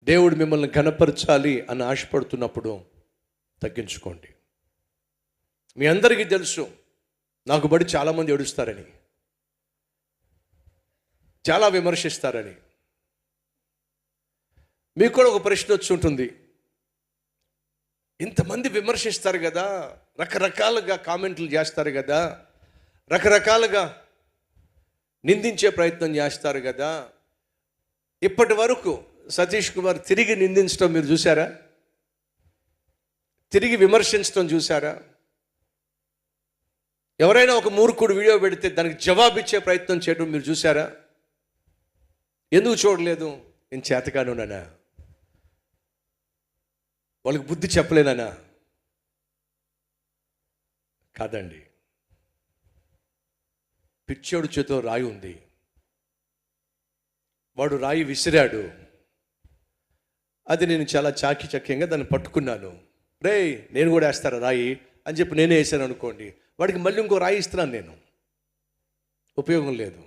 దేవుడు మిమ్మల్ని ఘనపరచాలి అని ఆశపడుతున్నప్పుడు తగ్గించుకోండి. మీ అందరికీ తెలుసు, నాకు బడి చాలామంది ఏడుస్తారని, చాలా విమర్శిస్తారని. మీకు కూడా ఒక ప్రశ్న వచ్చి ఉంటుంది, ఇంతమంది విమర్శిస్తారు కదా, రకరకాలుగా కామెంట్లు చేస్తారు కదా, రకరకాలుగా నిందించే ప్రయత్నం చేస్తారు కదా, ఇప్పటి వరకు సతీష్ కుమార్ తిరిగి నిందించడం మీరు చూసారా? తిరిగి విమర్శించడం చూసారా? ఎవరైనా ఒక మూర్ఖుడు వీడియో పెడితే దానికి జవాబిచ్చే ప్రయత్నం చేయడం మీరు చూసారా? ఎందుకు చూడలేదు? నేను చేతకానున్నానా? వాళ్ళకి బుద్ధి చెప్పలేనా? కాదండి. పిచ్చోడు చేతిలో రాయి ఉంది, వాడు రాయి విసిరాడు, అది నేను చాలా చాకచక్యంగా దాన్ని పట్టుకున్నాను. రే, నేను కూడా వేస్తారా రాయి అని చెప్పి నేనే వేసాను అనుకోండి, వాడికి మళ్ళీ ఇంకో రాయి ఇస్తున్నాను నేను. ఉపయోగం లేదు.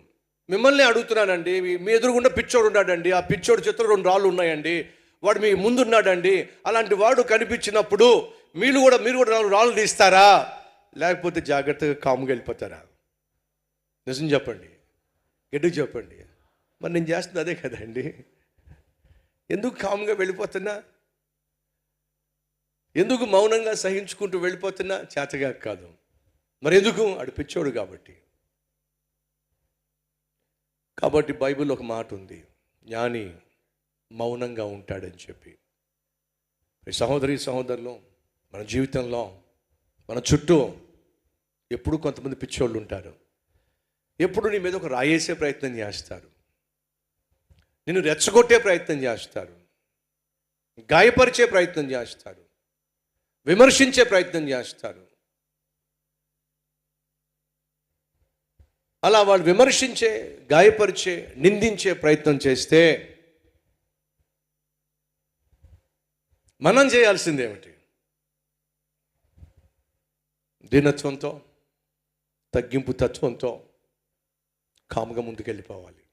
మిమ్మల్ని అడుగుతున్నానండి, మీ ఎదురుగుండా పిచ్చోడు ఉన్నాడండి, ఆ పిచ్చోడు చేతిలో 2 రాళ్ళు ఉన్నాయండి, వాడు మీ ముందున్నాడండి, అలాంటి వాడు కనిపించినప్పుడు మీరు కూడా 4 రాళ్ళు తీస్తారా, లేకపోతే జాగ్రత్తగా కాముగా వెళ్ళిపోతారా? నిజం చెప్పండి, ఎదుగు చెప్పండి. మరి నేను చేస్తుంది అదే కదండి. ఎందుకు కాముగా వెళ్ళిపోతున్నా? ఎందుకు మౌనంగా సహించుకుంటూ వెళ్ళిపోతున్నా? చేతగా కాదు. మరి ఎందుకు? ఆడు పిచ్చోడు కాబట్టి. కాబట్టి బైబిల్లో ఒక మాట ఉంది, జ్ఞాని మౌనంగా ఉంటాడని చెప్పి. సహోదరి సహోదరులు, మన జీవితంలో మన చుట్టూ ఎప్పుడు కొంతమంది పిచ్చోళ్ళు ఉంటారు. ఎప్పుడు నీ మీద ఒక రాయేసే ప్రయత్నం చేస్తారు, నిన్ను రెచ్చగొట్టే ప్రయత్నం చేస్తారు, గాయపరిచే ప్రయత్నం చేస్తారు, విమర్శించే ప్రయత్నం చేస్తారు. అలా వాళ్ళు విమర్శించే, గాయపరిచే, నిందించే ప్రయత్నం చేస్తే మనం చేయాల్సిందేమిటి? దీనత్వంతో, తగ్గింపు తత్వంతో కాముగా ముందుకెళ్ళిపోవాలి.